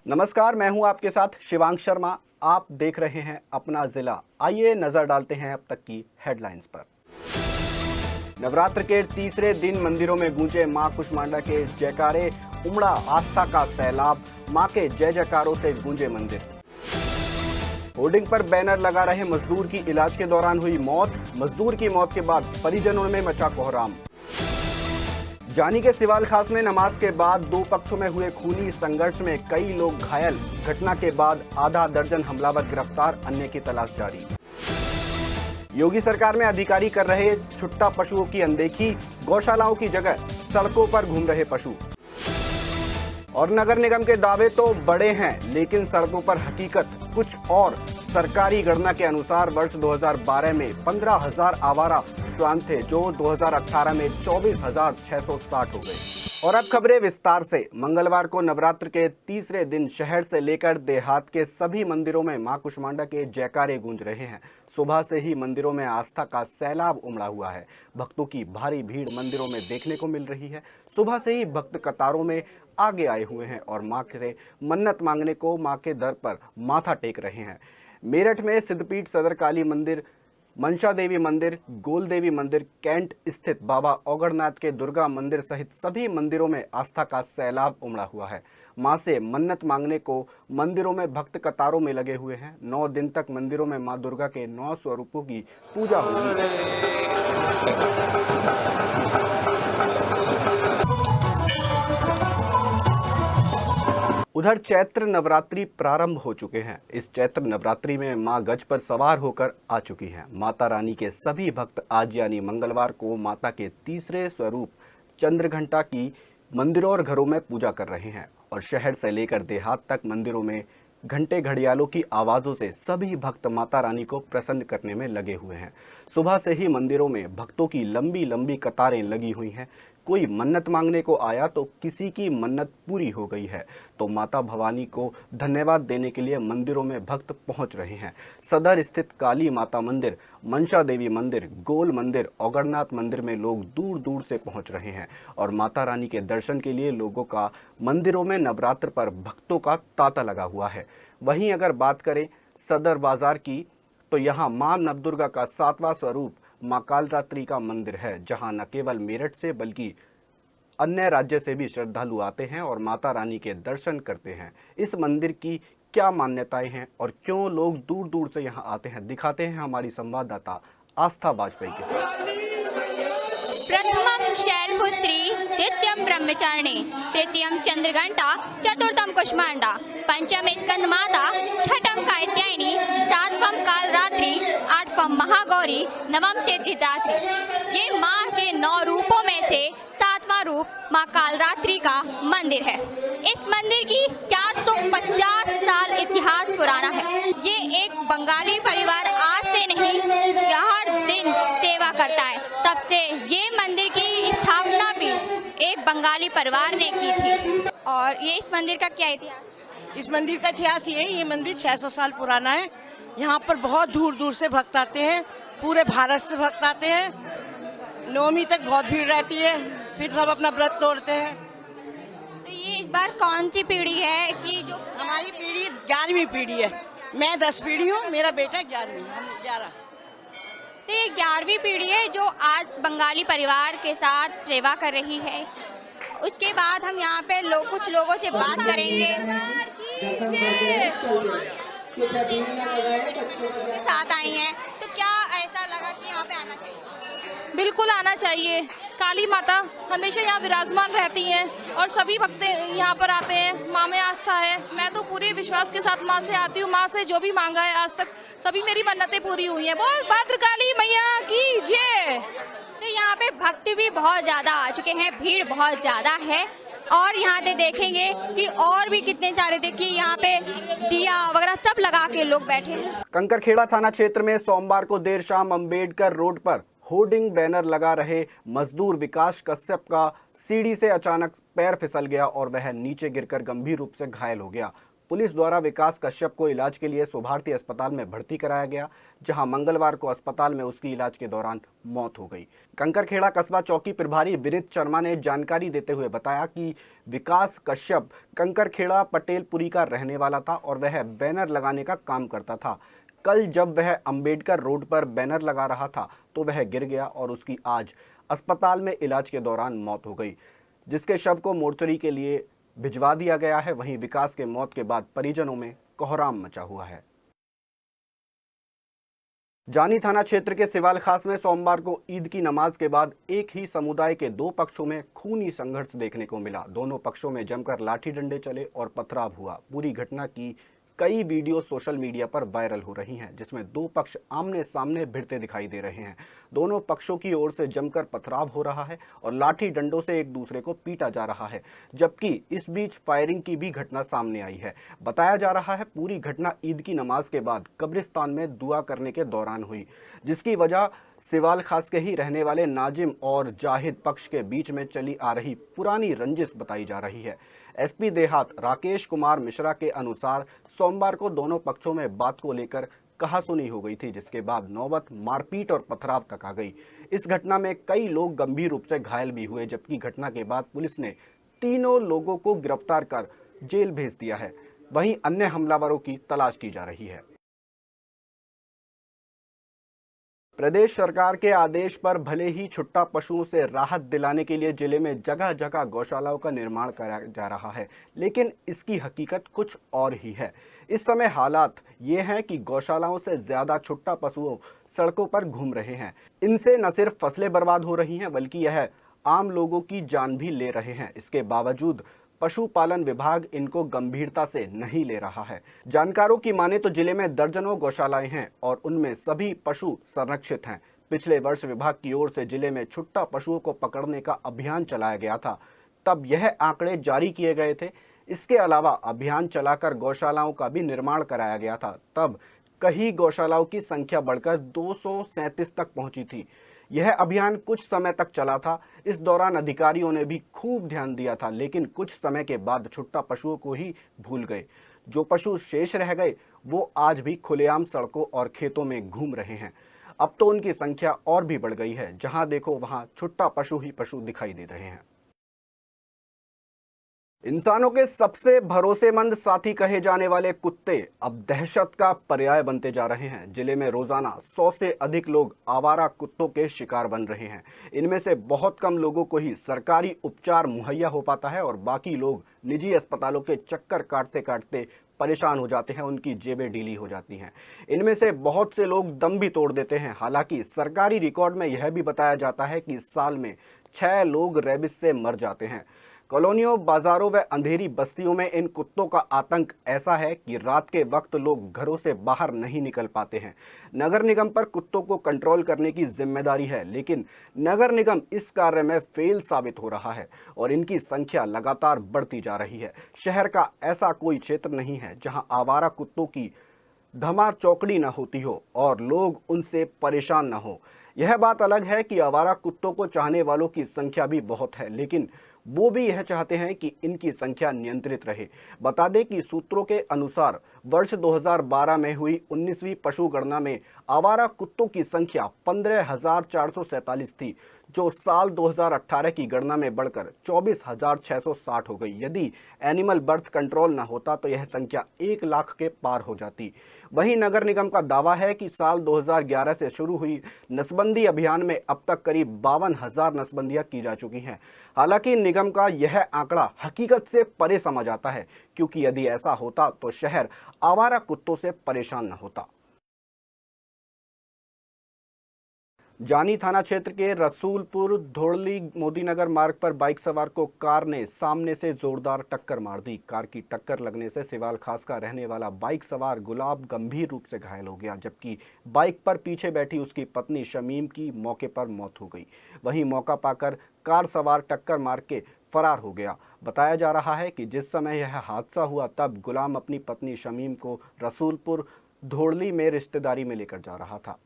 नमस्कार, मैं हूं आपके साथ शिवांश शर्मा। आप देख रहे हैं अपना जिला। आइए नजर डालते हैं अब तक की हेडलाइंस पर। नवरात्र के तीसरे दिन मंदिरों में गूंजे मां कुष्मांडा के जयकारे, उमड़ा आस्था का सैलाब, मां के जय जयकारों से गूंजे मंदिर। होर्डिंग पर बैनर लगा रहे मजदूर की इलाज के दौरान हुई मौत, मजदूर की मौत के बाद परिजनों में मचा कोहराम। जानी के सिवाल खास में नमाज के बाद दो पक्षों में हुए खूनी संघर्ष में कई लोग घायल, घटना के बाद आधा दर्जन हमलावर गिरफ्तार, अन्य की तलाश जारी। योगी सरकार में अधिकारी कर रहे छुट्टा पशुओं की अनदेखी, गौशालाओं की जगह सड़कों पर घूम रहे पशु। और नगर निगम के दावे तो बड़े हैं, लेकिन सड़कों पर हकीकत कुछ और। सरकारी गणना के अनुसार वर्ष 2012 में 15,000 आवारा श्वान थे, जो 2018 में 24,660 हो गए। और अब खबरें विस्तार से। मंगलवार को नवरात्र के तीसरे दिन शहर से लेकर देहात के सभी मंदिरों में मां कुष्मांडा के जयकारे गूंज रहे हैं। सुबह से ही मंदिरों में आस्था का सैलाब उमड़ा हुआ है। भक्तों की भारी भीड़ मंदिरों में देखने को मिल रही है। सुबह से ही भक्त कतारों में आगे आए हुए हैं और मां से मन्नत मांगने को मां के दर पर माथा टेक रहे हैं। मेरठ में सिद्धपीठ सदर काली मंदिर, मनसा देवी मंदिर, गोल देवी मंदिर, कैंट स्थित बाबा औगड़नाथ के दुर्गा मंदिर सहित सभी मंदिरों में आस्था का सैलाब उमड़ा हुआ है। मां से मन्नत मांगने को मंदिरों में भक्त कतारों में लगे हुए हैं। 9 दिन तक मंदिरों में मां दुर्गा के 9 स्वरूपों की पूजा होगी। उधर चैत्र नवरात्रि प्रारंभ हो चुके हैं। इस चैत्र नवरात्रि में मां गज पर सवार होकर आ चुकी हैं। माता रानी के सभी भक्त आज यानी मंगलवार को माता के तीसरे स्वरूप चंद्रघंटा की मंदिरों और घरों में पूजा कर रहे हैं। और शहर से लेकर देहात तक मंदिरों में घंटे घड़ियालों की आवाज़ों से सभी भक्त माता रानी को प्रसन्न करने में लगे हुए हैं। सुबह से ही मंदिरों में भक्तों की लंबी लंबी कतारें लगी हुई हैं। कोई मन्नत मांगने को आया तो किसी की मन्नत पूरी हो गई है, तो माता भवानी को धन्यवाद देने के लिए मंदिरों में भक्त पहुंच रहे हैं। सदर स्थित काली माता मंदिर, मनसा देवी मंदिर, गोल मंदिर, औगड़नाथ मंदिर में लोग दूर दूर से पहुंच रहे हैं और माता रानी के दर्शन के लिए लोगों का मंदिरों में नवरात्र पर भक्तों का तांता लगा हुआ है। वहीं अगर बात करें सदर बाजार की, तो यहाँ मां नवदुर्गा का 7वां स्वरूप मां कालरात्रि का मंदिर है, जहां न केवल मेरठ से बल्कि अन्य राज्य से भी श्रद्धालु आते हैं और माता रानी के दर्शन करते हैं। इस मंदिर की क्या मान्यताएं हैं और क्यों लोग दूर दूर से यहां आते हैं, दिखाते हैं हमारी संवाददाता आस्था वाजपेयी के साथ। प्रथमं शैलपुत्री, द्वितीयं ब्रह्मचारिणी, तृतीयं चंद्रघंटा, चतुर्थं कुष्मांडा, पंचम स्कंदमाता, छठम कात्यायनी, सातवं कालरात्रि, आठवं महागौरी, नवम सिद्धिदात्री। ये मां के 9 रूपों में से 7वां रूप मां कालरात्रि का मंदिर है। इस मंदिर की 450 साल इतिहास पुराना है। ये एक बंगाली परिवार आज से नहीं, हर दिन सेवा करता है। तब से ये मंदिर की स्थापना भी एक बंगाली परिवार ने की थी। और ये इस मंदिर का क्या इतिहास? इस मंदिर का इतिहास ये मंदिर 600 साल पुराना है। यहाँ पर बहुत दूर दूर से भक्त आते हैं, पूरे भारत से भक्त आते हैं। नवमी तक बहुत भीड़ रहती है, फिर सब अपना व्रत तोड़ते हैं। तो ये इस बार कौन सी पीढ़ी है कि जो? हमारी पीढ़ी 11वीं पीढ़ी है। मैं 10 पीढ़ी हूँ, मेरा बेटा 11वीं, हम 11। तो ये 11वीं पीढ़ी है जो आज बंगाली परिवार के साथ सेवा कर रही है। उसके बाद हम यहाँ पे कुछ लोगों से बात करेंगे के साथ आई हैं। तो क्या ऐसा लगा कि यहाँ पे आना चाहिए? बिल्कुल आना चाहिए। काली माता हमेशा यहाँ विराजमान रहती हैं और सभी भक्त यहाँ पर आते हैं। माँ में आस्था है। मैं तो पूरे विश्वास के साथ माँ से आती हूँ। माँ से जो भी मांगा है आज तक सभी मेरी मन्नतें पूरी हुई हैं। बोल भद्रकाली मैया की जय। तो यहाँ पे भक्त भी बहुत ज़्यादा आ चुके हैं, भीड़ बहुत ज़्यादा है। और यहाँ पे देखेंगे कि और भी कितने सारे, देखिए यहाँ पे दिया वगैरह सब लगा के लोग बैठे हैं। कंकरखेड़ा थाना क्षेत्र में सोमवार को देर शाम अंबेडकर रोड पर होर्डिंग बैनर लगा रहे मजदूर विकास कश्यप का सीढ़ी से अचानक पैर फिसल गया और वह नीचे गिरकर गंभीर रूप से घायल हो गया। पुलिस द्वारा विकास कश्यप को इलाज के लिए सुभारती अस्पताल में भर्ती कराया गया, जहां मंगलवार को अस्पताल में उसकी इलाज के दौरान मौत हो गई। कंकरखेड़ा कस्बा चौकी प्रभारी विनीत शर्मा ने जानकारी देते हुए बताया कि विकास कश्यप कंकरखेड़ा पटेलपुरी का रहने वाला था और वह बैनर लगाने का काम करता था। कल जब वह अंबेडकर रोड पर बैनर लगा रहा था तो वह गिर गया और उसकी आज अस्पताल में इलाज के दौरान मौत हो गई, जिसके शव को मोर्चरी के लिए भिजवा दिया गया है। वहीं विकास के मौत के बाद परिजनों में कोहराम मचा हुआ है। जानी थाना क्षेत्र के सिवाल खास में सोमवार को ईद की नमाज के बाद एक ही समुदाय के दो पक्षों में खूनी संघर्ष देखने को मिला। दोनों पक्षों में जमकर लाठी डंडे चले और पथराव हुआ। पूरी घटना की कई वीडियो सोशल मीडिया पर वायरल हो रही हैं, जिसमें दो पक्ष आमने सामने भिड़ते दिखाई दे रहे हैं। दोनों पक्षों की ओर से जमकर पथराव हो रहा है और लाठी डंडों से एक दूसरे को पीटा जा रहा है, जबकि इस बीच फायरिंग की भी घटना सामने आई है। बताया जा रहा है पूरी घटना ईद की नमाज के बाद कब्रिस्तान में दुआ करने के दौरान हुई, जिसकी वजह सिवाल खास के ही रहने वाले नाजिम और जाहिद पक्ष के बीच में चली आ रही पुरानी रंजिश बताई जा रही है। एसपी देहात राकेश कुमार मिश्रा के अनुसार सोमवार को दोनों पक्षों में बात को लेकर कहासुनी हो गई थी, जिसके बाद नौबत मारपीट और पथराव तक आ गई। इस घटना में कई लोग गंभीर रूप से घायल भी हुए, जबकि घटना के बाद पुलिस ने तीनों लोगों को गिरफ्तार कर जेल भेज दिया है। वहीं अन्य हमलावरों की तलाश की जा रही है। प्रदेश सरकार के आदेश पर भले ही छुट्टा पशुओं से राहत दिलाने के लिए जिले में जगह जगह गौशालाओं का निर्माण कराया जा रहा है, लेकिन इसकी हकीकत कुछ और ही है। इस समय हालात ये हैं कि गौशालाओं से ज्यादा छुट्टा पशुओं सड़कों पर घूम रहे हैं। इनसे न सिर्फ फसलें बर्बाद हो रही हैं, बल्कि यह आम लोगों की जान भी ले रहे हैं। इसके बावजूद पशुपालन विभाग इनको गंभीरता से नहीं ले रहा है। जानकारों की माने तो जिले में दर्जनों गौशालाएं हैं और उनमें सभी पशु संरक्षित हैं। पिछले वर्ष विभाग की ओर से जिले में छुट्टा पशुओं को पकड़ने का अभियान चलाया गया था, तब यह आंकड़े जारी किए गए थे। इसके अलावा अभियान चलाकर गौशालाओं का भी निर्माण कराया गया था, तब कई गौशालाओं की संख्या बढ़कर 237 तक पहुंची थी। यह अभियान कुछ समय तक चला था। इस दौरान अधिकारियों ने भी खूब ध्यान दिया था, लेकिन कुछ समय के बाद छुट्टा पशुओं को ही भूल गए। जो पशु शेष रह गए वो आज भी खुलेआम सड़कों और खेतों में घूम रहे हैं। अब तो उनकी संख्या और भी बढ़ गई है। जहां देखो वहां छुट्टा पशु ही पशु दिखाई दे रहे हैं। इंसानों के सबसे भरोसेमंद साथी कहे जाने वाले कुत्ते अब दहशत का पर्याय बनते जा रहे हैं। जिले में रोजाना 100 से अधिक लोग आवारा कुत्तों के शिकार बन रहे हैं। इनमें से बहुत कम लोगों को ही सरकारी उपचार मुहैया हो पाता है और बाकी लोग निजी अस्पतालों के चक्कर काटते काटते परेशान हो जाते हैं, उनकी जेबें ढीली हो जाती हैं। इनमें से बहुत से लोग दम भी तोड़ देते हैं। हालांकि सरकारी रिकॉर्ड में यह भी बताया जाता है कि साल में 6 लोग रेबिस से मर जाते हैं। कॉलोनियों, बाजारों व अंधेरी बस्तियों में इन कुत्तों का आतंक ऐसा है कि रात के वक्त लोग घरों से बाहर नहीं निकल पाते हैं। नगर निगम पर कुत्तों को कंट्रोल करने की जिम्मेदारी है, लेकिन नगर निगम इस कार्य में फेल साबित हो रहा है और इनकी संख्या लगातार बढ़ती जा रही है। शहर का ऐसा कोई क्षेत्र नहीं है जहां आवारा कुत्तों की धमा चौकड़ी न होती हो और लोग उनसे परेशान न हो। यह बात अलग है कि आवारा कुत्तों को चाहने वालों की संख्या भी बहुत है, लेकिन वो भी यह चाहते हैं कि इनकी संख्या नियंत्रित रहे। बता दें कि सूत्रों के अनुसार वर्ष 2012 में हुई 19वीं पशु गणना में आवारा कुत्तों की संख्या 15,447 थी, जो साल 2018 की गणना में बढ़कर 24,660 हो गई। यदि एनिमल बर्थ कंट्रोल न होता तो यह संख्या 1 लाख के पार हो जाती। वहीं नगर निगम का दावा है कि साल 2011 से शुरू हुई नसबंदी अभियान में अब तक करीब 52,000 नसबंदियां की जा चुकी हैं। हालांकि निगम का यह आंकड़ा हकीकत से परे समझ आता है, क्योंकि यदि ऐसा होता तो शहर आवारा कुत्तों से परेशान न होता। जानी थाना क्षेत्र के रसूलपुर धोड़ली मोदीनगर मार्ग पर बाइक सवार को कार ने सामने से जोरदार टक्कर मार दी। कार की टक्कर लगने से सिवाल खास का रहने वाला बाइक सवार गुलाब गंभीर रूप से घायल हो गया, जबकि बाइक पर पीछे बैठी उसकी पत्नी शमीम की मौके पर मौत हो गई। वहीं मौका पाकर कार सवार टक्कर मार के फरार हो गया। बताया जा रहा है कि जिस समय यह हादसा हुआ तब गुलाम अपनी पत्नी शमीम को रसूलपुर धोड़ली में रिश्तेदारी में लेकर जा रहा था।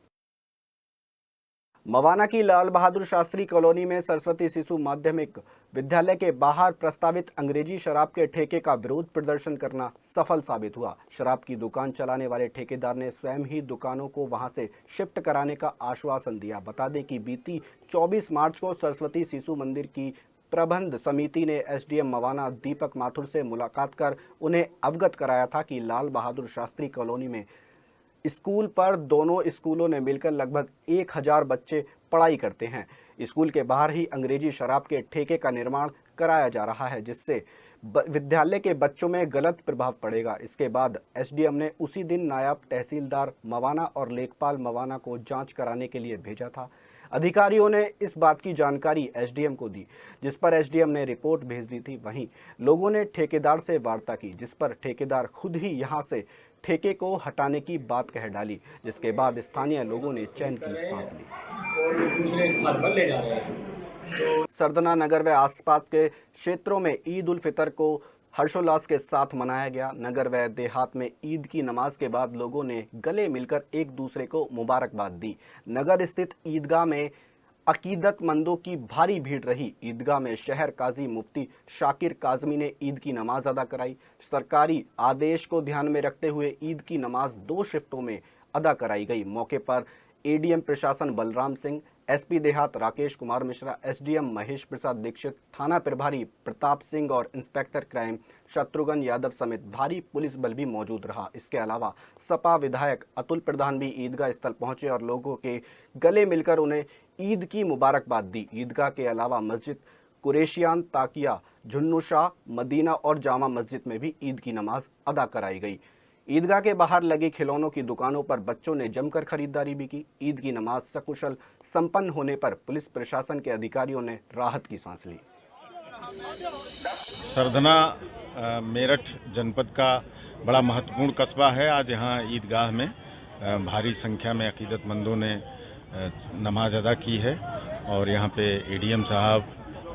मवाना की लाल बहादुर शास्त्री कॉलोनी में सरस्वती शिशु माध्यमिक विद्यालय के बाहर प्रस्तावित अंग्रेजी शराब के ठेके का विरोध प्रदर्शन करना सफल साबित हुआ। शराब की दुकान चलाने वाले ठेकेदार ने स्वयं ही दुकानों को वहां से शिफ्ट कराने का आश्वासन दिया। बता दें कि बीती 24 मार्च को सरस्वती शिशु मंदिर की प्रबंध समिति ने एसडीएम मवाना दीपक माथुर से मुलाकात कर उन्हें अवगत कराया था कि लाल बहादुर शास्त्री कॉलोनी में स्कूल पर दोनों स्कूलों ने मिलकर लगभग 1000 बच्चे पढ़ाई करते हैं। स्कूल के बाहर ही अंग्रेजी शराब के ठेके का निर्माण कराया जा रहा है, जिससे विद्यालय के बच्चों में गलत प्रभाव पड़ेगा। इसके बाद एसडीएम ने उसी दिन नायब तहसीलदार मवाना और लेखपाल मवाना को जांच कराने के लिए भेजा था। अधिकारियों ने इस बात की जानकारी एसडीएम को दी, जिस पर एसडीएम ने रिपोर्ट भेज दी थी। वहीं लोगों ने ठेकेदार से वार्ता की, जिस पर ठेकेदार खुद ही यहां से ठेके को हटाने की बात कह डाली, जिसके बाद स्थानीय लोगों ने चैन की सांस ली और दूसरे स्थान पर ले जा रहे हैं। सरदना नगर व आसपास के क्षेत्रों में ईद उल फितर को हर्षोल्लास के साथ मनाया गया। नगर व देहात में ईद की नमाज के बाद लोगों ने गले मिलकर एक दूसरे को मुबारकबाद दी। नगर स्थित ईदगाह में अकीदतमंदों की भारी भीड़ रही। ईदगाह में शहर काजी मुफ्ती शाकिर काजमी ने ईद की नमाज अदा कराई। सरकारी आदेश को ध्यान में रखते हुए ईद की नमाज 2 शिफ्टों में अदा कराई गई। मौके पर एडीएम प्रशासन बलराम सिंह, एसपी देहात राकेश कुमार मिश्रा, एसडीएम महेश प्रसाद दीक्षित, थाना प्रभारी प्रताप सिंह और इंस्पेक्टर क्राइम शत्रुघ्न यादव समेत भारी पुलिस बल भी मौजूद रहा। इसके अलावा सपा विधायक अतुल प्रधान भी ईदगाह स्थल पहुंचे और लोगों के गले मिलकर उन्हें ईद की मुबारकबाद दी। ईदगाह के अलावा मस्जिद कुरैशियान, ताकिया, झुन्नुशाह, मदीना और जामा मस्जिद में भी ईद की नमाज अदा कराई गई। ईदगाह के बाहर लगी खिलौनों की दुकानों पर बच्चों ने जमकर खरीदारी भी की। ईद की नमाज सकुशल संपन्न होने पर पुलिस प्रशासन के अधिकारियों ने राहत की सांस ली। सरदना मेरठ जनपद का बड़ा महत्वपूर्ण कस्बा है। आज यहाँ ईदगाह में भारी संख्या में अकीदतमंदों ने नमाज अदा की है और यहाँ पे एडीएम साहब,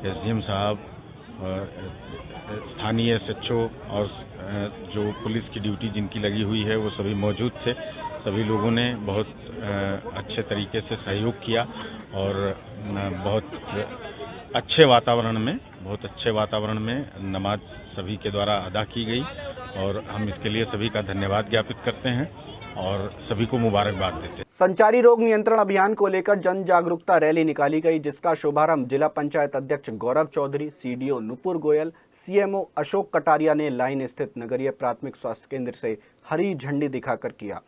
एसडीएम साहब, स्थानीय एसएचओ और जो पुलिस की ड्यूटी जिनकी लगी हुई है वो सभी मौजूद थे। सभी लोगों ने बहुत अच्छे तरीके से सहयोग किया और बहुत अच्छे वातावरण में नमाज सभी के द्वारा अदा की गई और हम इसके लिए सभी का धन्यवाद ज्ञापित करते हैं और सभी को मुबारकबाद देते हैं। संचारी रोग नियंत्रण अभियान को लेकर जन जागरूकता रैली निकाली गई, जिसका शुभारंभ जिला पंचायत अध्यक्ष गौरव चौधरी, सीडीओ नुपुर गोयल, सीएमओ अशोक कटारिया ने लाइन स्थित नगरीय प्राथमिक स्वास्थ्य केंद्र से हरी झंडी दिखाकर किया।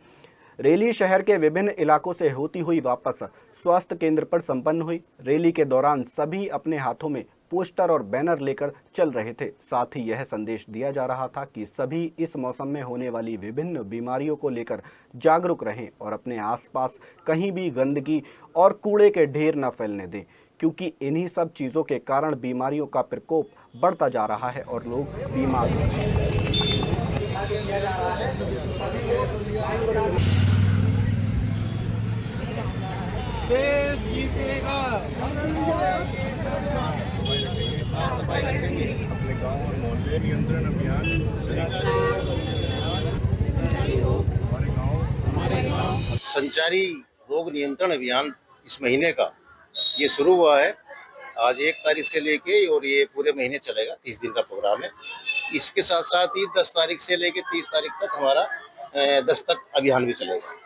रैली शहर के विभिन्न इलाकों से होती हुई वापस स्वास्थ्य केंद्र पर संपन्न हुई। रैली के दौरान सभी अपने हाथों में पोस्टर और बैनर लेकर चल रहे थे। साथ ही यह संदेश दिया जा रहा था कि सभी इस मौसम में होने वाली विभिन्न बीमारियों को लेकर जागरूक रहें और अपने आसपास कहीं भी गंदगी और कूड़े के ढेर न फैलने दें, क्योंकि इन्हीं सब चीज़ों के कारण बीमारियों का प्रकोप बढ़ता जा रहा है और लोग बीमार हो रहे हैं। देश जीतेगा। सफाई रखेंगे अपने गांव और मोहल्ले नियंत्रण अभियान। हमारे गांव संचारी रोग नियंत्रण अभियान इस महीने का ये शुरू हुआ है। आज 1 तारीख से लेके और ये पूरे महीने चलेगा। 30 दिन का प्रोग्राम है। इसके साथ साथ ही 10 तारीख से लेके 30 तारीख तक हमारा दस्तक अभियान भी चलेगा।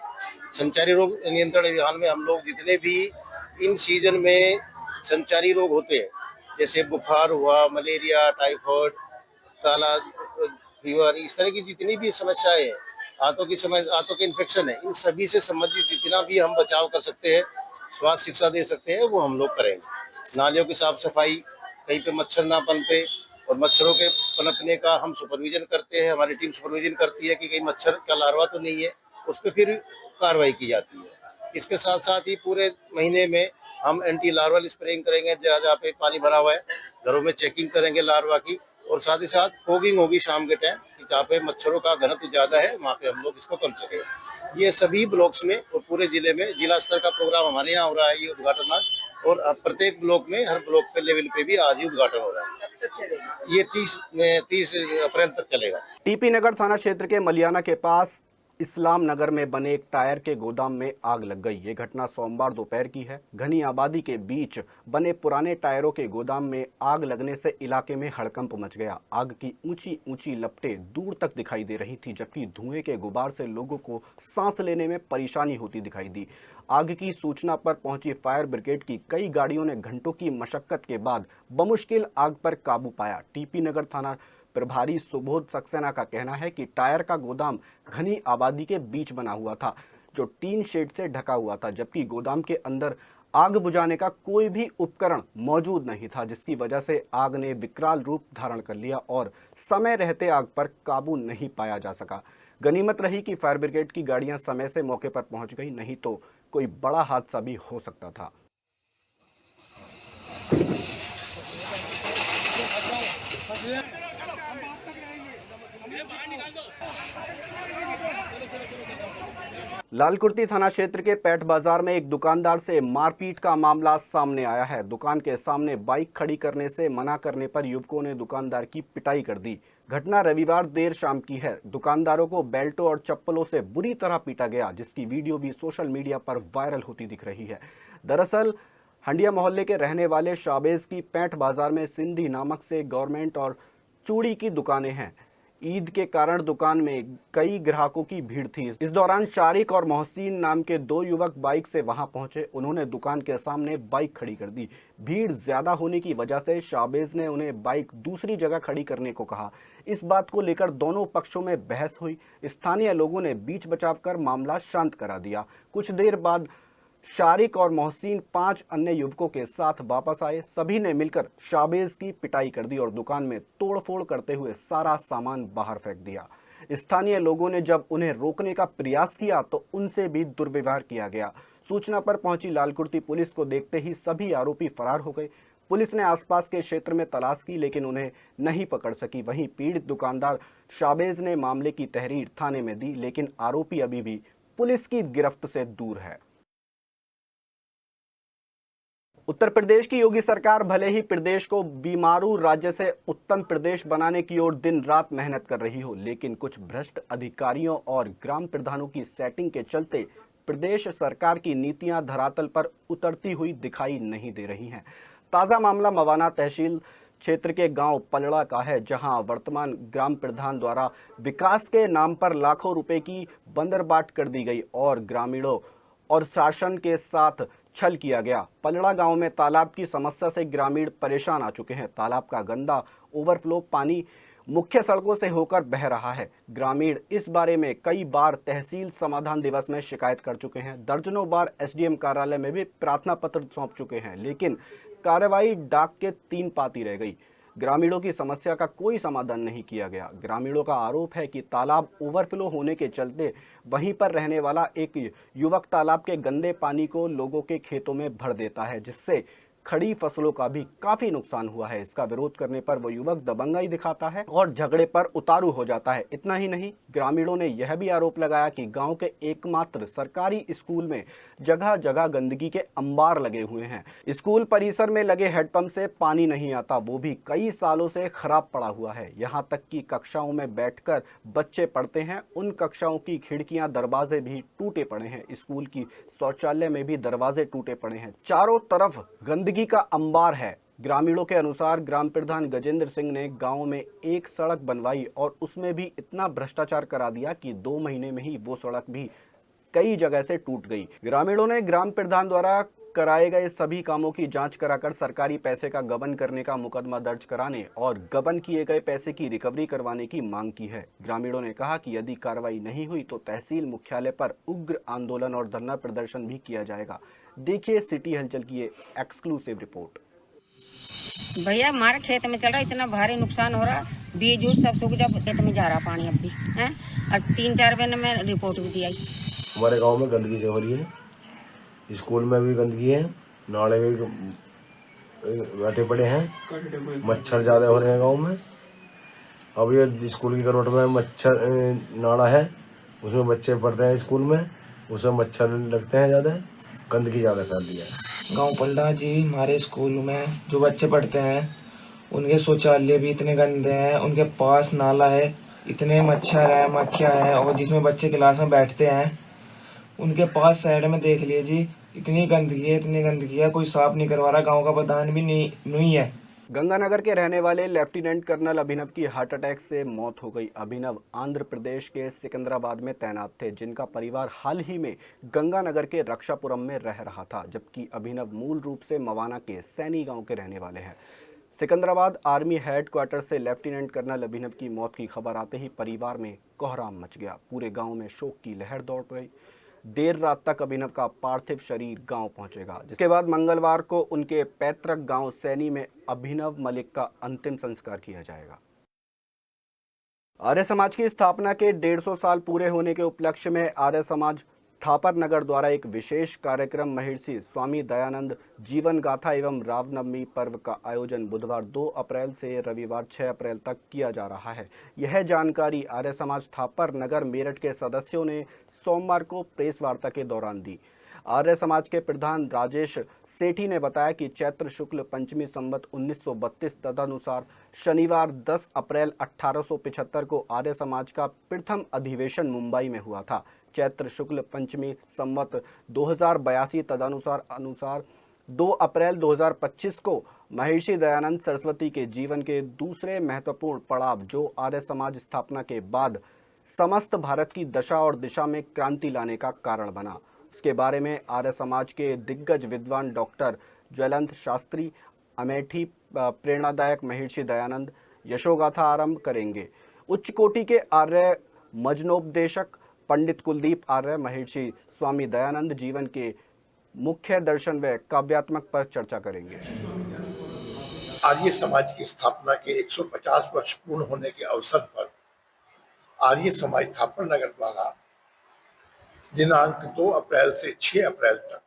संचारी रोग नियंत्रण अभियान में हम लोग जितने भी इन सीजन में संचारी रोग होते हैं, जैसे बुखार हुआ, मलेरिया, टाइफाइड, काला फीवर, इस तरह की जितनी भी समस्याएं हैं, हाथों के इन्फेक्शन है, इन सभी से संबंधित जितना भी हम बचाव कर सकते हैं, स्वास्थ्य शिक्षा दे सकते हैं, वो हम लोग करेंगे। नालियों की साफ सफाई, कहीं पे मच्छर ना पनपे और मच्छरों के पनपने का हम सुपरविजन करते हैं। हमारी टीम सुपरविजन करती है कि कहीं मच्छर का लार्वा तो नहीं है, उस पर फिर कार्रवाई की जाती है। इसके साथ साथ ही पूरे महीने में हम एंटी लार्वल स्प्रेइंग करेंगे। जहाँ जहाँ पे पानी भरा हुआ है घरों में चेकिंग करेंगे लार्वा की, और साथ ही साथ फॉगिंग होगी शाम के टाइम कि जहाँ पे मच्छरों का घनत्व ज़्यादा है वहाँ पे हम लोग इसको कर सकें। ये सभी ब्लॉक्स में और पूरे जिले में जिला स्तर का प्रोग्राम हमारे यहाँ हो रहा है, ये उद्घाटन आज, और प्रत्येक ब्लॉक में हर ब्लॉक पे लेवल पे भी आज ही उद्घाटन हो रहा है। ये 30 अप्रैल तक चलेगा। टीपी नगर थाना क्षेत्र के मलियाना के पास इस्लाम नगर में बने एक टायर के गोदाम में आग लग गई। ये घटना सोमवार दोपहर की है। घनी आबादी के बीच बने पुराने टायरों के गोदाम में आग लगने से इलाके में हड़कंप मच गया। आग की ऊंची ऊंची लपटें दूर तक दिखाई दे रही थी, जबकि धुएं के गुबार से लोगों को सांस लेने में परेशानी होती दिखाई दी। आग की सूचना पर पहुंची फायर ब्रिगेड की कई गाड़ियों ने घंटों की मशक्कत के बाद बमुश्किल आग पर काबू पाया। टीपी नगर थाना प्रभारी सुबोध सक्सेना का कहना है कि टायर का गोदाम घनी आबादी के बीच बना हुआ था, जो टीन शेड से ढका हुआ था, जबकि गोदाम के अंदर आग बुझाने का कोई भी उपकरण मौजूद नहीं था, जिसकी वजह से आग ने विकराल रूप धारण कर लिया और समय रहते आग पर काबू नहीं पाया जा सका। गनीमत रही कि फायर ब्रिगेड की गाड़ियां समय से मौके पर पहुंच गई, नहीं तो कोई बड़ा हादसा भी हो सकता था। लालकुर्ती थाना क्षेत्र के पैठ बाजार में एक दुकानदार से मारपीट का मामला सामने आया है। दुकान के सामने बाइक खड़ी करने से मना करने पर युवकों ने दुकानदार की पिटाई कर दी। घटना रविवार देर शाम की है। दुकानदारों को बेल्टों और चप्पलों से बुरी तरह पीटा गया, जिसकी वीडियो भी सोशल मीडिया पर वायरल होती दिख रही है। दरअसल हंडिया मोहल्ले के रहने वाले शाबेज की पैठ बाजार में सिंधी नामक से गवर्नमेंट और चूड़ी की दुकानें हैं। ईद के कारण दुकान में कई ग्राहकों की भीड़ थी। इस दौरान शारिक और मोहसिन नाम के दो युवक बाइक से वहां पहुंचे। उन्होंने दुकान के सामने बाइक खड़ी कर दी। भीड़ ज्यादा होने की वजह से शाबेज ने उन्हें बाइक दूसरी जगह खड़ी करने को कहा। इस बात को लेकर दोनों पक्षों में बहस हुई। स्थानीय लोगों ने बीच बचाव कर मामला शांत करा दिया। कुछ देर बाद शारिक और मोहसिन 5 अन्य युवकों के साथ वापस आए। सभी ने मिलकर शाबेज की पिटाई कर दी और दुकान में तोड़फोड़ करते हुए सारा सामान बाहर फेंक दिया। स्थानीय लोगों ने जब उन्हें रोकने का प्रयास किया तो उनसे भी दुर्व्यवहार किया गया। सूचना पर पहुंची लालकुर्ती पुलिस को देखते ही सभी आरोपी फरार हो गए। पुलिस ने आसपास के क्षेत्र में तलाश की, लेकिन उन्हें नहीं पकड़ सकी। वहीं पीड़ित दुकानदार शाबेज ने मामले की तहरीर थाने में दी, लेकिन आरोपी अभी भी पुलिस की गिरफ्त से दूर है। उत्तर प्रदेश की योगी सरकार भले ही प्रदेश को बीमारू राज्य से उत्तम प्रदेश बनाने की ओर दिन रात मेहनत कर रही हो, लेकिन कुछ भ्रष्ट अधिकारियों और ग्राम प्रधानों की सेटिंग के चलते प्रदेश सरकार की नीतियां धरातल पर उतरती हुई दिखाई नहीं दे रही हैं। ताज़ा मामला मवाना तहसील क्षेत्र के गांव पलड़ा का है, जहां वर्तमान ग्राम प्रधान द्वारा विकास के नाम पर लाखों रुपए की बंदरबाट कर दी गई और ग्रामीणों और शासन के साथ छल किया गया। पलड़ा गांव में तालाब की समस्या से ग्रामीण परेशान आ चुके हैं। तालाब का गंदा ओवरफ्लो पानी मुख्य सड़कों से होकर बह रहा है। ग्रामीण इस बारे में कई बार तहसील समाधान दिवस में शिकायत कर चुके हैं। दर्जनों बार एसडीएम कार्यालय में भी प्रार्थना पत्र सौंप चुके हैं, लेकिन कार्रवाई डाक के 3 पाती रह गई। ग्रामीणों की समस्या का कोई समाधान नहीं किया गया। ग्रामीणों का आरोप है कि तालाब ओवरफ्लो होने के चलते वहीं पर रहने वाला एक युवक तालाब के गंदे पानी को लोगों के खेतों में भर देता है, जिससे खड़ी फसलों का भी काफी नुकसान हुआ है। इसका विरोध करने पर वो युवक दबंगाई दिखाता है और झगड़े पर उतारू हो जाता है। इतना ही नहीं, ग्रामीणों ने यह भी आरोप लगाया कि गांव के एकमात्र सरकारी स्कूल में जगह जगह गंदगी के अंबार लगे हुए हैं। स्कूल परिसर में लगे हैंडपंप से पानी नहीं आता, वो भी कई सालों से खराब पड़ा हुआ है। यहाँ तक कि कक्षाओं में बैठकर बच्चे पढ़ते हैं, उन कक्षाओं की खिड़कियां दरवाजे भी टूटे पड़े हैं। स्कूल की शौचालय में भी दरवाजे टूटे पड़े हैं। चारों तरफ गंदगी का अंबार है। ग्रामीणों के अनुसार ग्राम प्रधान गजेंद्र सिंह ने गांव में एक सड़क बनवाई और उसमें भी इतना भ्रष्टाचार करा दिया कि 2 महीने में ही वो सड़क भी कई जगह से टूट गई। ग्रामीणों ने ग्राम प्रधान द्वारा कराए गए सभी कामों की जांच कराकर सरकारी पैसे का गबन करने का मुकदमा दर्ज कराने और गबन किए गए पैसे की रिकवरी करवाने की मांग की है। ग्रामीणों ने कहा कि यदि कार्रवाई नहीं हुई तो तहसील मुख्यालय पर उग्र आंदोलन और धरना प्रदर्शन भी किया जाएगा। देखिए सिटी हलचल की एक्सक्लूसिव रिपोर्ट। भैया हमारे खेत में चल रहा, इतना भारी नुकसान हो रहा, बीज उज सब सूख जा, खेत में जा रहा पानी अब भी है। और 3-4 महीने में रिपोर्ट भी दी आई। हमारे गांव में गंदगी से हो रही है, स्कूल में भी गंदगी है, नाले में बैठे पड़े हैं, मच्छर ज़्यादा हो रहे हैं गांव में। अब ये स्कूल की करवट में मच्छर नाला है, उसमें बच्चे पढ़ते हैं स्कूल में, उसमें मच्छर लगते हैं ज़्यादा, गंदगी ज़्यादा फैल रही है। गांव पलड़ा जी, हमारे स्कूल में जो बच्चे पढ़ते हैं उनके शौचालय भी इतने गंदे हैं, उनके पास नाला है इतने मच्छर है, मक्खियाँ हैं, और जिसमें बच्चे क्लास में बैठते हैं उनके पास साइड में देख लीजिए इतनी गंदगी है, कोई साफ नहीं करवा रहा, गांव का प्रधान भी नहीं है। गंगानगर के रहने वाले लेफ्टिनेंट कर्नल अभिनव की हार्ट अटैक से मौत हो गई। अभिनव आंध्र प्रदेश के सिकंदराबाद में तैनात थे, जिनका परिवार हाल ही में गंगानगर के रक्षापुरम में रह रहा था, जबकि अभिनव मूल रूप से मवाना के सैनी गांव के रहने वाले हैं। सिकंदराबाद आर्मी हेडक्वार्टर से लेफ्टिनेंट कर्नल अभिनव की मौत की खबर आते ही परिवार में कोहराम मच गया। पूरे गाँव में शोक की लहर दौड़ गई। देर रात तक अभिनव का पार्थिव शरीर गांव पहुंचेगा, जिसके बाद मंगलवार को उनके पैतृक गांव सैनी में अभिनव मलिक का अंतिम संस्कार किया जाएगा। आर्य समाज की स्थापना के 150 साल पूरे होने के उपलक्ष्य में आर्य समाज थापर नगर द्वारा एक विशेष कार्यक्रम महर्षि स्वामी दयानंद जीवन गाथा एवं रामनवमी पर्व का आयोजन बुधवार 2 अप्रैल से रविवार 6 अप्रैल तक किया जा रहा है। यह जानकारी आर्य समाज थापर नगर मेरठ के सदस्यों ने सोमवार को प्रेस वार्ता के दौरान दी। आर्य समाज के प्रधान राजेश सेठी ने बताया कि चैत्र शुक्ल पंचमी संवत 1932 तदनुसार शनिवार 10 अप्रैल 1875 को आर्य समाज का प्रथम अधिवेशन मुंबई में हुआ था। चैत्र शुक्ल पंचमी संवत 2082 तदनुसार 2 अप्रैल 2025 को महर्षि दयानंद सरस्वती के जीवन के दूसरे महत्वपूर्ण पड़ाव, जो आर्य समाज स्थापना के बाद समस्त भारत की दशा और दिशा में क्रांति लाने का कारण बना। इसके बारे में आर्य समाज के दिग्गज विद्वान डॉक्टर ज्वलंत शास्त्री अमेठी प्रेरणादायक महर्षि दयानंद यशोगाथा आरंभ करेंगे। उच्च कोटि के आर्य मजनोपदेशक पंडित कुलदीप आर्य महर्षि स्वामी दयानंद जीवन के मुख्य दर्शन व काव्यात्मक पर चर्चा करेंगे। आर्य समाज की स्थापना के 150 वर्ष पूर्ण होने के अवसर पर आर्य समाज थापर नगर द्वारा दिनांक 2 अप्रैल से 6 अप्रैल तक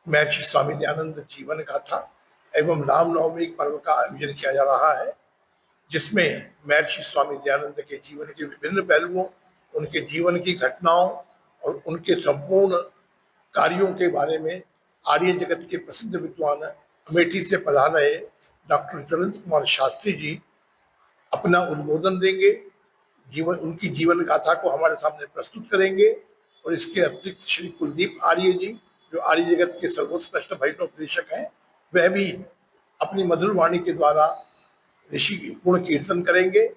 महर्षि स्वामी दयानंद जीवन गाथा एवं रामनवमी पर्व का आयोजन किया जा रहा है, जिसमें महर्षि स्वामी दयानंद के जीवन के विभिन्न पहलुओं, उनके जीवन की घटनाओं और उनके संपूर्ण कार्यों के बारे में आर्य जगत के प्रसिद्ध विद्वान अमेठी से पधार रहे डॉक्टर ज्वलंत कुमार शास्त्री जी अपना उद्बोधन देंगे। उनकी जीवन गाथा को हमारे सामने प्रस्तुत करेंगे और इसके अतिरिक्त श्री कुलदीप आर्य जी, जो आर्य जगत के सर्वोत्कृष्ट भजनोपदेशक हैं, वह भी अपनी मधुर वाणी के द्वारा ऋषि गुण कीर्तन करेंगे।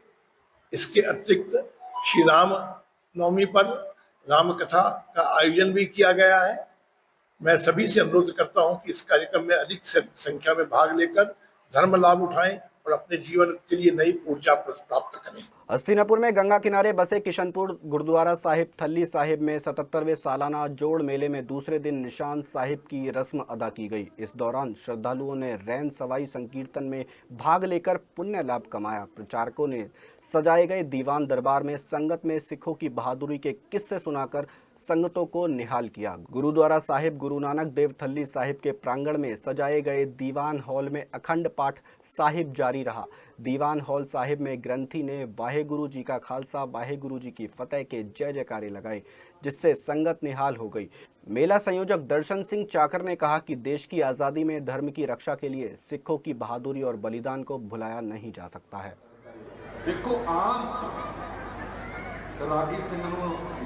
इसके अतिरिक्त श्री राम नवमी पर राम कथा का आयोजन भी किया गया है। मैं सभी से अनुरोध करता हूं कि इस कार्यक्रम में अधिक संख्या में भाग लेकर धर्म लाभ उठाएं और अपने जीवन के लिए नई ऊर्जा प्राप्त करें। हस्तिनापुर में गंगा किनारे बसे किशनपुर गुरुद्वारा साहिब थल्ली साहिब में 77वें सालाना जोड़ मेले में दूसरे दिन निशान साहिब की रस्म अदा की गई। इस दौरान श्रद्धालुओं ने रैन सवाई संकीर्तन में भाग लेकर पुण्य लाभ कमाया। प्रचारकों ने सजाए गए दीवान दरबार में संगत में सिखों की बहादुरी के किस्से सुनाकर संगतों को निहाल किया। गुरुद्वारा साहिब गुरु नानक देव थल्ली साहिब के प्रांगण में सजाए गए दीवान हॉल में अखंड पाठ साहिब जारी रहा। दीवान हॉल साहिब में ग्रंथी ने वाहेगुरु जी का खालसा वाहेगुरु जी की फतेह के जय जयकारे लगाए, जिससे संगत निहाल हो गई। मेला संयोजक दर्शन सिंह चाकर ने कहा कि देश की आज़ादी में धर्म की रक्षा के लिए सिखों की बहादुरी और बलिदान को भुलाया नहीं जा सकता है। देखो आम रागी सिंह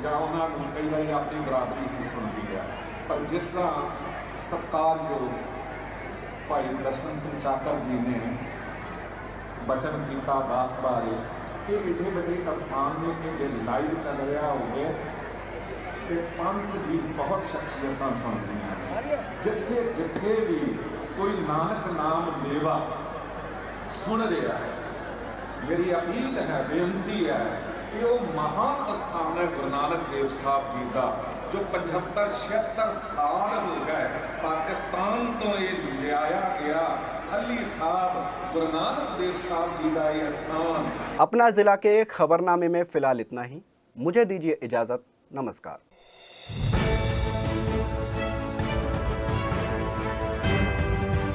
ਜਾਂ ਉਹਨਾਂ ਨੂੰ ਕਈ ਵਾਰੀ ਆਪਣੀ ਬਰਾਦਰੀ ਹੀ ਸੁਣਦੀ ਹੈ, ਪਰ ਜਿਸ ਤਰ੍ਹਾਂ ਸਤਿਕਾਰਯੋਗ ਭਾਈ ਦਰਸ਼ਨ ਸਿੰਘ ਚਾਕਰ ਜੀ ਨੇ ਬਚਨ ਕੀਤਾ ਦਾਸ ਬਾਰੇ, ਇਹ ਏਡੇ ਵੱਡੇ ਅਸਥਾਨ ਨੇ ਕਿ ਜੇ ਲਾਈਵ ਚੱਲ ਰਿਹਾ ਹੋਵੇ ਤੇ ਪੰਥ ਦੀ ਬਹੁਤ ਸ਼ਖਸੀਅਤਾਂ ਸੁਣਦੀਆਂ ਨੇ। ਜਿੱਥੇ ਜਿੱਥੇ ਵੀ ਕੋਈ ਨਾਨਕ ਨਾਮ ਲੇਵਾ ਸੁਣ ਰਿਹਾ ਹੈ, ਮੇਰੀ ਅਪੀਲ ਹੈ, ਬੇਨਤੀ ਹੈ कि वो महान स्थान है गुरु नानक देव साहब जी का, जो 75-76 साल हो गए पाकिस्तान तो ये लिया गया थल्ली साहब गुरु नानक देव साहब जी का ये स्थान। अपना जिला के खबरनामे में फिलहाल इतना ही। मुझे दीजिए इजाजत। नमस्कार।